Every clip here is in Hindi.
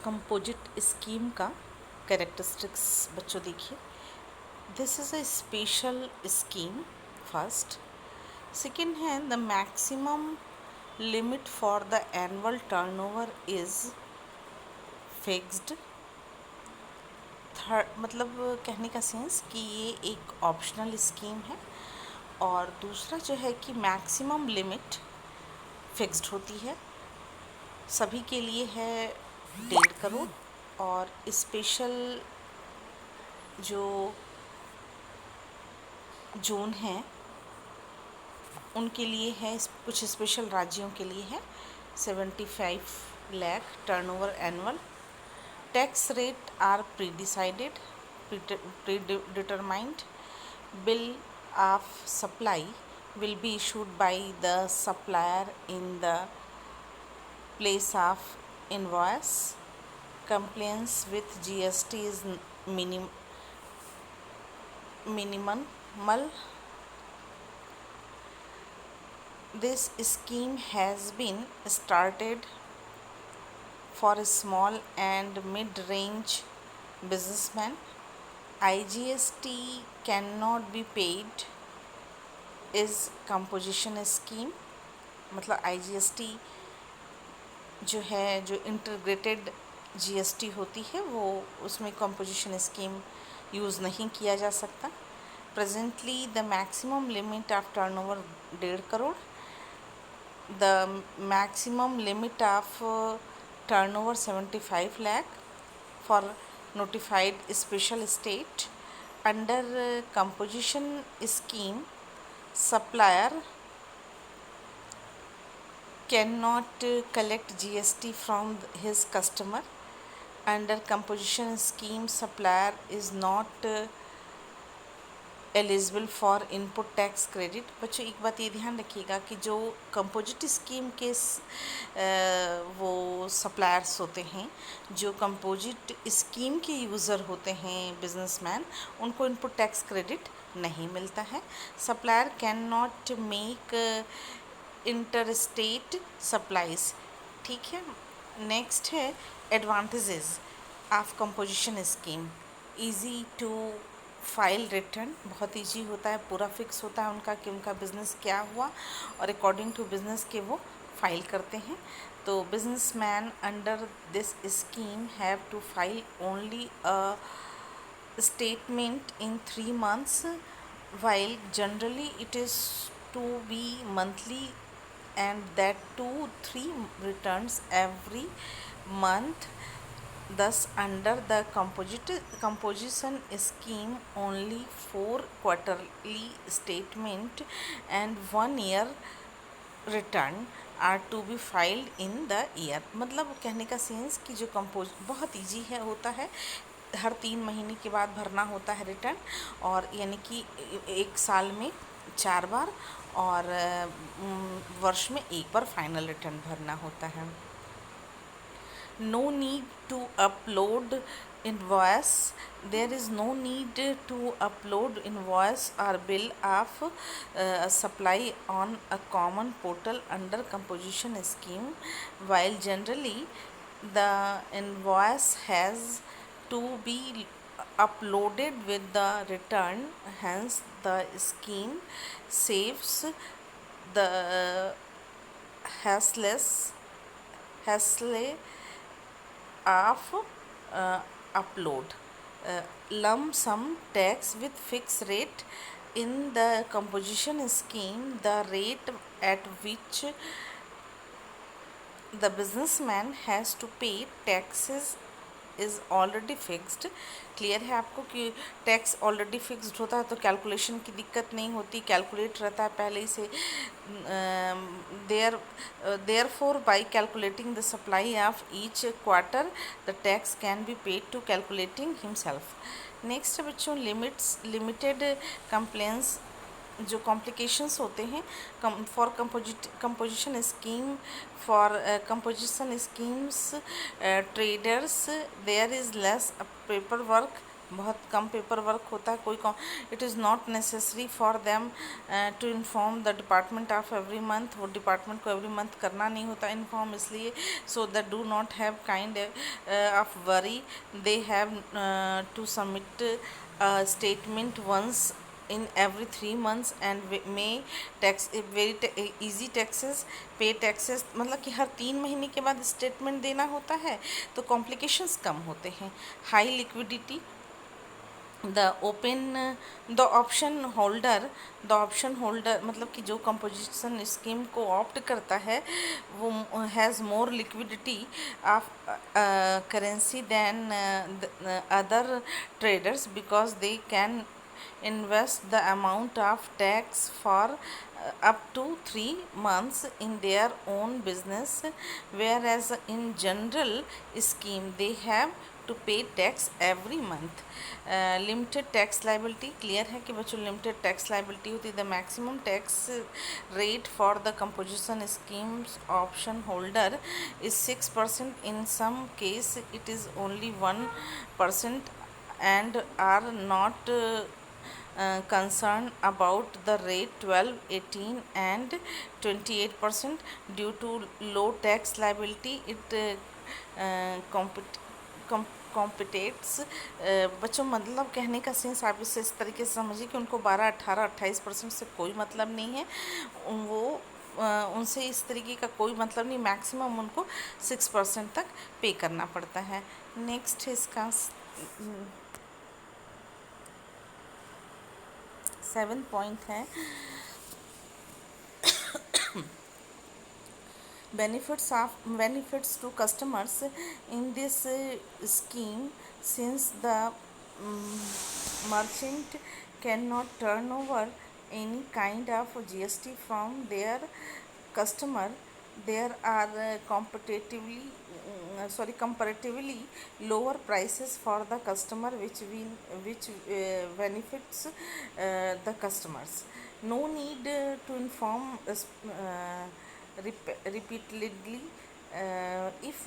कंपोजिट स्कीम का कैरेक्टरिस्टिक्स बच्चों देखिए। This is a special scheme first. Second है the maximum limit for the annual turnover is fixed. Third मतलब कहने का सेंस कि ये एक ऑप्शनल स्कीम है, और दूसरा जो है कि मैक्सिमम लिमिट फिक्स्ड होती है, सभी के लिए है 1.5 करोड़, और स्पेशल जो जोन हैं उनके लिए है, कुछ स्पेशल राज्यों के लिए है 75 lakh turnover annual. Tax rate are predetermined. Bill of supply will be issued by the supplier in the place of invoice. Compliance with GST is minimal. This scheme has been started for small and mid-range businessmen. IGST cannot be paid is composition scheme। मतलब IGST जो है, जो इंटीग्रेटेड GST होती है, वो उसमें कंपोजिशन स्कीम यूज़ नहीं किया जा सकता। Presently the maximum limit of turnover 1.5 crore. The maximum limit of turnover 75 lakh for notified special state. Under composition scheme, supplier cannot collect GST from his customer. Under composition scheme, supplier is not eligible for input tax credit. बच्चों एक बात ये ध्यान रखिएगा कि जो कंपोजिट स्कीम के वो सप्लायर्स होते हैं, जो कंपोजिट स्कीम के यूज़र होते हैं बिजनेसमैन, उनको इनपुट टैक्स क्रेडिट नहीं मिलता है। Supplier can not make interstate supplies. ठीक है। नेक्स्ट है advantages of composition scheme. Easy to file return, बहुत ईजी होता है, पूरा फिक्स होता है उनका कि उनका बिज़नेस क्या हुआ, और अकॉर्डिंग टू बिज़नेस के वो फाइल करते हैं। तो businessman under this scheme have to file only a statement in 3 months, while generally it is to be monthly, and that 2-3 returns every month. Thus, under the composition scheme, only 4 quarterly statement and 1 year return are to be filed in the year। मतलब कहने का सेंस कि जो बहुत ईजी है होता है, हर 3 महीने के बाद भरना होता है रिटर्न, और यानी कि 1 साल में 4 बार, और वर्ष में 1 बार फाइनल रिटर्न भरना होता है। No need to upload invoice. There is no need to upload invoice or bill of supply on a common portal under composition scheme, while generally the invoice has to be uploaded with the return. Hence the scheme saves the hassle of upload. Lump sum tax with fixed rate. In the composition scheme, the rate at which the businessman has to pay taxes is already fixed। Clear है आपको कि टैक्स ऑलरेडी फिक्स्ड होता है, तो कैलकुलेशन की दिक्कत नहीं होती, कैलकुलेट रहता है पहले ही से। therefore by calculating the supply of each quarter, the tax can be paid to calculating himself। Next बच्चों लिमिटेड कंप्लेंट्स, जो कॉम्प्लिकेशंस होते हैं for composition scheme, for composition schemes traders, there is less paper work बहुत कम पेपर वर्क होता है। It is not necessary for them to inform the department of every month, वो डिपार्टमेंट को एवरी मंथ करना नहीं होता इन्फॉर्म, इसलिए so that do not have kind of worry, they have to submit statement once in every 3 months and may tax very easy taxes पे टैक्सेस, मतलब कि हर 3 महीने के बाद स्टेटमेंट देना होता है, तो कॉम्प्लिकेशंस कम होते हैं। High liquidity, the open the option holder मतलब कि जो कंपोजिशन स्कीम को ऑप्ट करता है वो has more liquidity of currency than other traders because they can invest the amount of tax for up to 3 months in their own business, whereas in general scheme they have to pay tax every month. Limited tax liability, clear है कि बच्चों लिमिटेड टैक्स लाइबिलिटी होती है। The maximum tax rate for the composition schemes option holder is 6%, in some case it is only 1% and are not concerned about the rate 12, 18 and 28% due to low tax liability. It कॉम्पिटेट्स बच्चों, मतलब कहने का सेंस आप इसे इस तरीके से समझिए कि उनको 12, 18, 28% से कोई मतलब नहीं है, वो उनसे इस तरीके का कोई मतलब नहीं, मैक्सिमम उनको 6% तक पे करना पड़ता है। नेक्स्ट है इसका 7 पॉइंट है benefits to customers in this scheme, since the merchant cannot turn over any kind of GST from their customer. There are comparatively lower prices for the customer, which benefits the customers. No need to inform repeatedly if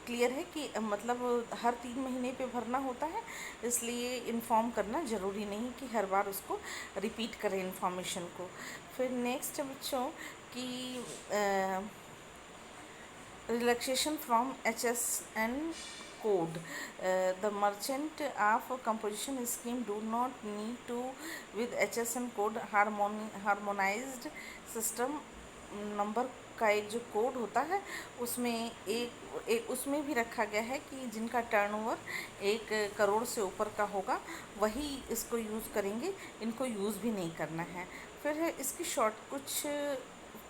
clear है कि मतलब हर 3 महीने पे भरना होता है, इसलिए इन्फॉर्म करना ज़रूरी नहीं कि हर बार उसको रिपीट करें इन्फॉर्मेशन को। फिर नेक्स्ट बच्चों की relaxation from HSN code. The merchant of composition scheme do not need to with HSN code harmonized system number का एक जो कोड होता है उसमें एक उसमें भी रखा गया है कि जिनका टर्नओवर 1 करोड़ से ऊपर का होगा वही इसको यूज़ करेंगे, इनको यूज़ भी नहीं करना है। फिर है इसकी कुछ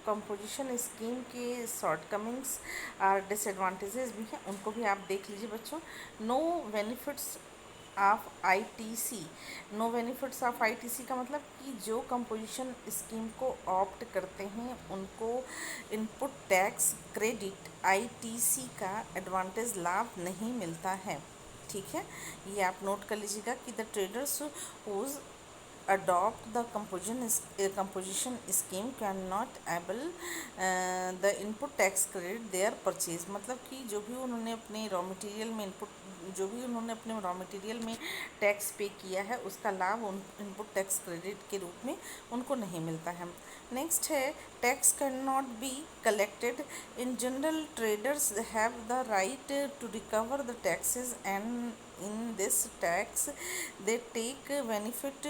कंपोजिशन स्कीम के शॉर्टकमिंग्स और डिसएडवांटेजेस भी हैं, उनको भी आप देख लीजिए बच्चों। No benefits of ITC। No benefits of ITC का मतलब कि जो कंपोजिशन स्कीम को ऑप्ट करते हैं उनको इनपुट टैक्स क्रेडिट ITC का एडवांटेज लाभ नहीं मिलता है। ठीक है, ये आप नोट कर लीजिएगा कि the traders whose adopt the composition scheme cannot able the input tax credit their purchase, मतलब कि जो भी उन्होंने अपने रॉ मटेरियल में टैक्स पे किया है उसका लाभ उन इनपुट टैक्स क्रेडिट के रूप में उनको नहीं मिलता है। नेक्स्ट है tax can not be collected in general, traders have the right to recover the taxes and in this tax they take benefit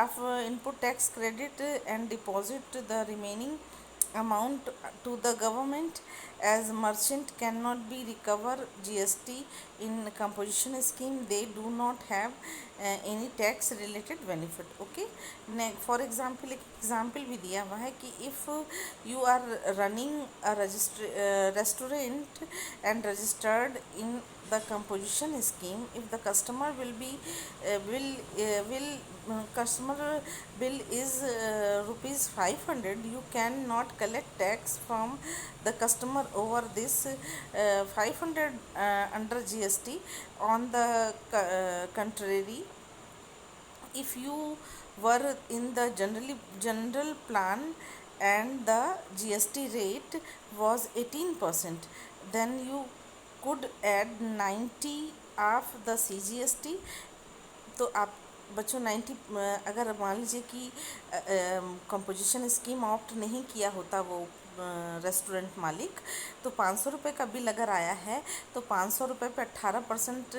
of input tax credit and deposit the remaining amount to the government, as merchant cannot be recover GST in composition scheme, they do not have any tax related benefit. Okay, for example एक एग्जाम्पल भी दिया हुआ है कि if you are running a restaurant and registered in the composition scheme, if the customer customer bill is rupees 500, you cannot collect tax from the customer over this 500 under GST. On the contrary, if you were in the general plan and the GST rate was 18%, then you could add 90 of the CGST तो आप बच्चों 90, अगर मान लीजिए कि कंपोजिशन स्कीम ऑप्ट नहीं किया होता वो रेस्टोरेंट मालिक, तो 500 रुपये का बिल अगर आया है तो 500 रुपये पे 18%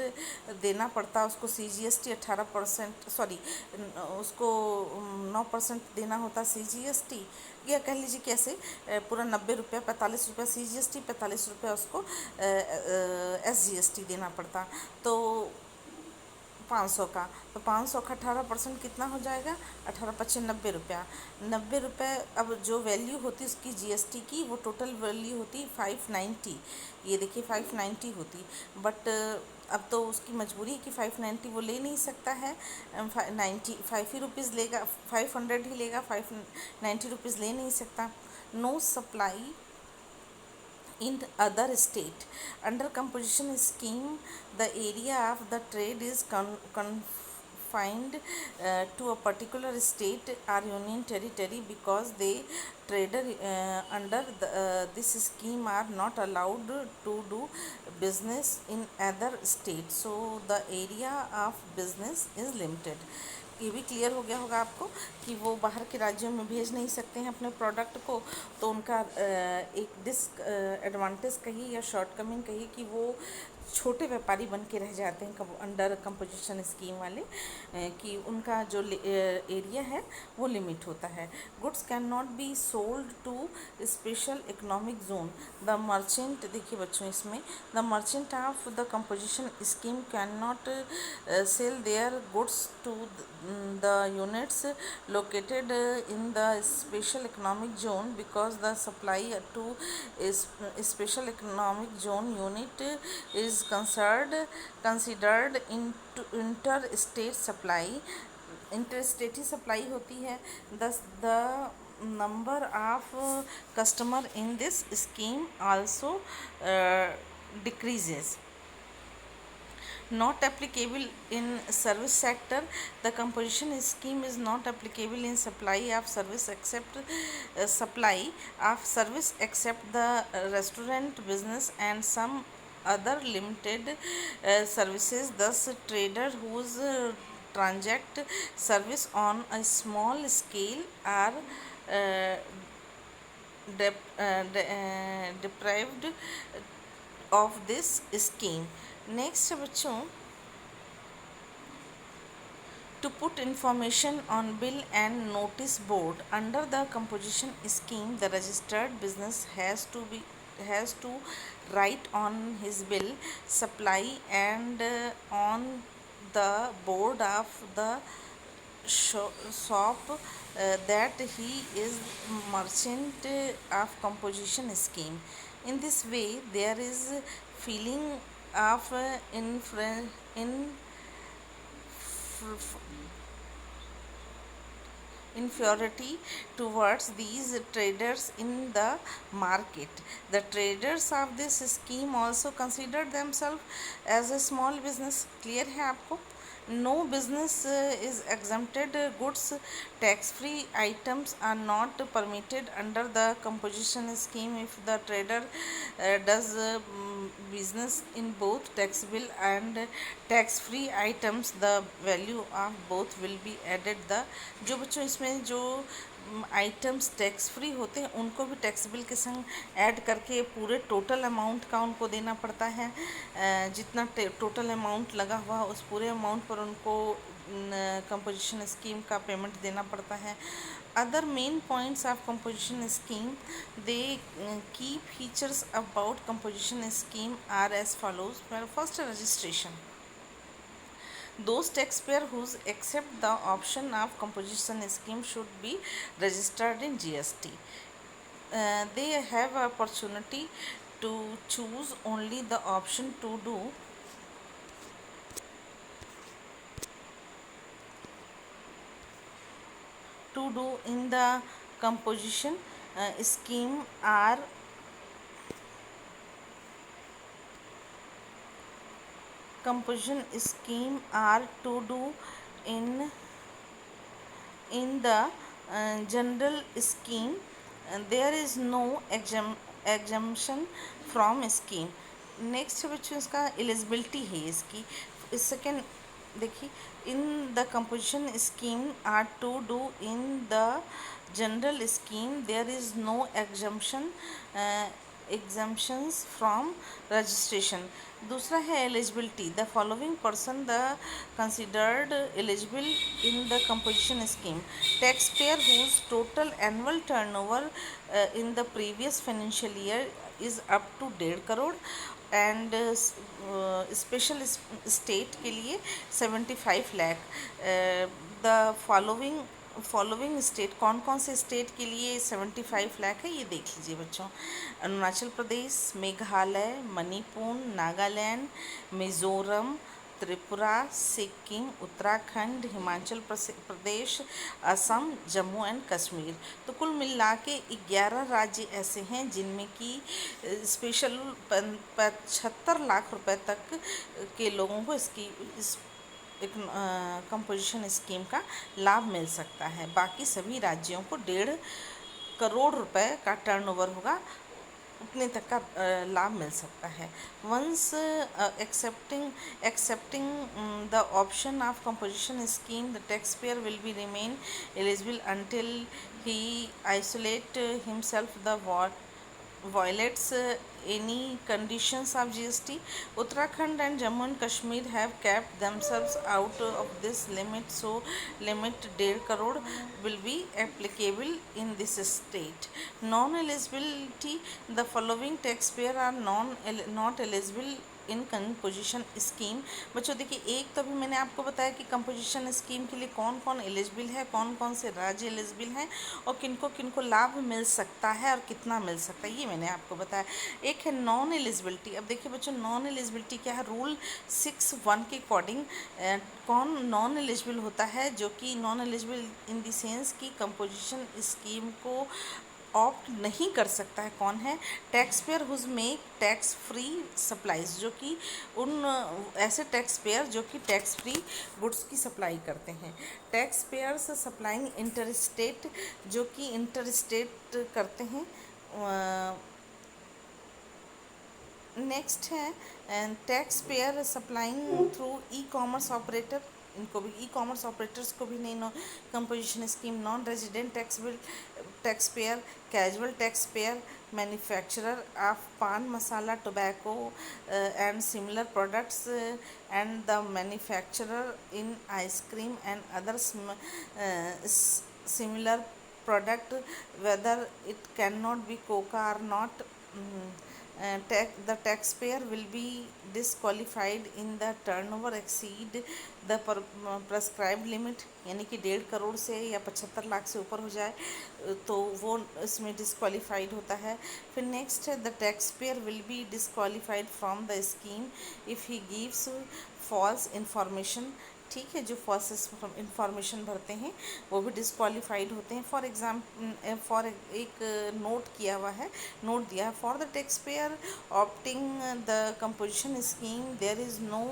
देना पड़ता उसको, CGST 18%, सॉरी उसको 9% देना होता CGST, या कह लीजिए कैसे पूरा 90 रुपये, 45 रुपये CGST, 45 रुपये उसको SGST देना पड़ता। तो 500 का, तो 500 का 18% कितना हो जाएगा, 18×5 = 90 रुपया। 90 रुपये, अब जो वैल्यू होती उसकी GST की, वो टोटल वैल्यू होती 590, ये देखिए 590 होती। बट अब तो उसकी मजबूरी है कि 590 वो ले नहीं सकता है, 5 ही रुपीज़ लेगा, 500 ही लेगा, 590 रुपीज़ ले नहीं सकता। No supply in other state. Under composition scheme, the area of the trade is confined to a particular state or union territory, because they trader under this scheme are not allowed to do business in other states, so the area of business is limited. ये भी क्लियर हो गया होगा आपको कि वो बाहर के राज्यों में भेज नहीं सकते हैं अपने प्रोडक्ट को। तो उनका एक एडवांटेज कहिए या शॉर्टकमिंग कहिए कि वो छोटे व्यापारी बन के रह जाते हैं अंडर कंपोजिशन स्कीम वाले, कि उनका जो एरिया है वो लिमिट होता है। Goods can not be sold to special economic zone. The merchant, देखिए बच्चों इसमें, the merchant of the composition scheme can not sell their goods to the units located in the special economic zone, because the supply to is special economic zone unit is considered into interstate supply। Interstate ही सप्लाई होती है। The number of customer in this scheme also decreases। Not applicable in service sector. The composition scheme is not applicable in supply of service except the restaurant business and some other limited services. Thus trader whose transact service on a small scale are deprived of this scheme। Next बच्चों, to put information on bill and notice board. Under the composition scheme, the registered business has to write on his bill supply and on the board of the shop that he is merchant of composition scheme. In this way, there is feeling of inferiority towards these traders in the market. The traders of this scheme also consider themselves as a small business। Clear है आपको? No business is exempted। Goods tax free items are not permitted under the composition scheme। If the trader does business in both taxable and tax free items, the value of both will be added। The जो बच्चों इसमें जो आइटम्स टैक्स फ्री होते हैं उनको भी टैक्सेबल के संग ऐड करके पूरे टोटल अमाउंट का उनको देना पड़ता है। जितना टोटल अमाउंट लगा हुआ उस पूरे अमाउंट पर उनको कंपोजिशन स्कीम का पेमेंट देना पड़ता है। Other main points of composition scheme, the key features about composition scheme are as follows. First, registration. Those taxpayer who accept the option of composition scheme should be registered in GST। They have opportunity to choose only the option to do in the composition scheme are to do in the general scheme। there is no exemption from scheme। Next बच्चों इसका एलिजिबिलिटी है इसकी। सेकेंड, देखिए, in the composition scheme are to do in the general scheme there is no exemption exemptions from registration. दूसरा है eligibility, the following person the considered eligible in the composition scheme, tax payer whose total annual turnover in the previous financial year is up to 1.5 crore, and special state के लिए 75 लाख। द फॉलोइंग स्टेट, कौन कौन से स्टेट के लिए 75 लाख है ये देख लीजिए बच्चों। अरुणाचल प्रदेश, मेघालय, मणिपुर, नागालैंड, मिज़ोरम, त्रिपुरा, सिक्किम, उत्तराखंड, हिमाचल प्रदेश, असम, जम्मू एंड कश्मीर। तो कुल मिला के 11 राज्य ऐसे हैं जिनमें कि स्पेशल 75 लाख रुपए तक के लोगों को इसकी इस एक कंपोजिशन स्कीम का लाभ मिल सकता है। बाकी सभी राज्यों को 1.5 करोड़ रुपए का टर्नओवर होगा, उतने तक का लाभ मिल सकता है। Once excepting the option of composition scheme, the tax payer will be remain eligible until he isolate himself the violates any conditions of GST. Uttarakhand and Jammu and Kashmir have kept themselves out of this limit, so limit 1.5 crore will be applicable in this state. Non-eligibility, the following taxpayer are not eligible in composition scheme. बच्चों देखिए, एक तो अभी मैंने आपको बताया कि कंपोजिशन स्कीम के लिए कौन कौन एलिजिबल है, कौन कौन से राज्य एलिजिबल हैं और किनको किनको लाभ मिल सकता है और कितना मिल सकता है, ये मैंने आपको बताया। एक है नॉन एलिजिबिलिटी। अब देखिए बच्चों, नॉन एलिजिबिलिटी क्या है? रूल 6(1) के अकॉर्डिंग कौन नॉन एलिजिबल होता है, जो कि non eligible in the sense कि कंपोजिशन स्कीम को ऑप्ट नहीं कर सकता है। कौन है? Tax payer whose make tax free supplies, जो कि उन ऐसे टैक्स पेयर जो कि टैक्स फ्री गुड्स की सप्लाई करते हैं। Tax payers supplying inter state, जो कि इंटर स्टेट करते हैं। नेक्स्ट है tax payer supplying through e commerce operator, इनको भी ई कॉमर्स ऑपरेटर्स को भी नहीं composition scheme. Non resident tax payer, casual tax payer, manufacturer of paan masala, tobacco and similar products, and the manufacturer in ice cream and other similar product, whether it cannot be coca or not. The taxpayer will be disqualified in the turnover exceed the prescribed limit, यानी कि 1.5 करोड़ से या 75 लाख से ऊपर हो जाए तो वो इसमें डिस्क्वालीफाइड होता है। फिर नेक्स्ट है the tax payer will be disqualified from the scheme if he gives false information. ठीक है, जो फॉल्स इंफॉर्मेशन भरते हैं वो भी डिस्क्वालीफाइड होते हैं। फॉर एक नोट किया हुआ है, नोट दिया है, for the tax payer opting the composition scheme there is no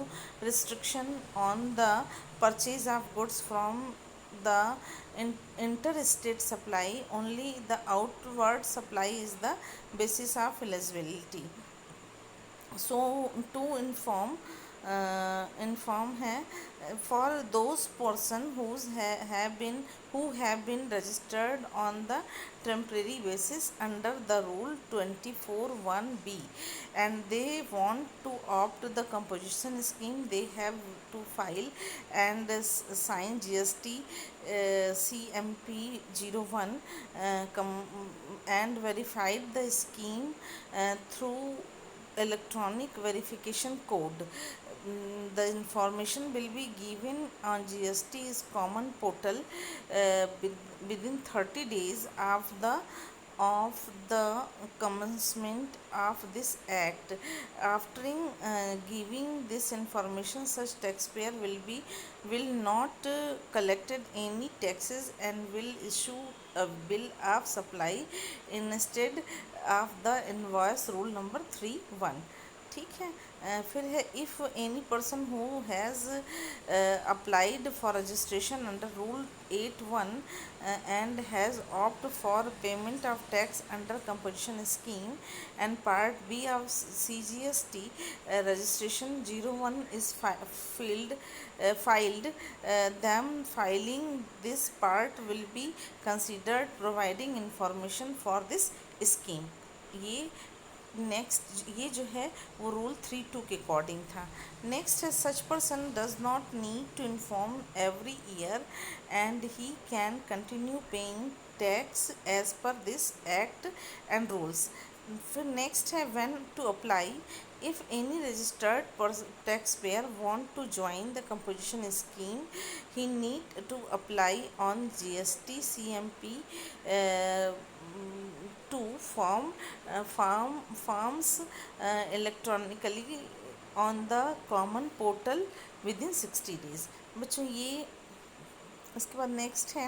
restriction on the purchase of goods from the interstate supply, only the outward supply is the basis of eligibility. So to inform है for those person who have been registered on the temporary basis under the rule 24(1)(b) and they want to opt the composition scheme, they have to file and sign GST CMP 01 and verified the scheme through electronic verification code. The information will be given on GST's common portal within 30 days of the commencement of this act. After giving this information, such taxpayer will not collected any taxes and will issue a bill of supply instead of the invoice, rule number 3(1). ठीक है। फिर है if any person who has applied for registration under rule 8(1) and has opt for payment of tax under composition scheme and part B of CGST registration 01 is filed, them filing this part will be considered providing information for this scheme. ये नेक्स्ट ये जो है वो रूल 3(2) के अकॉर्डिंग था। नेक्स्ट है such person does not need to inform every year and he can continue paying tax as per this act and rules. फिर नेक्स्ट है when to apply if any registered tax payer want to join the composition scheme he need to apply on GST CMP to forms electronically on the common portal within 60 days। बच्चों ये इसके बाद नेक्स्ट है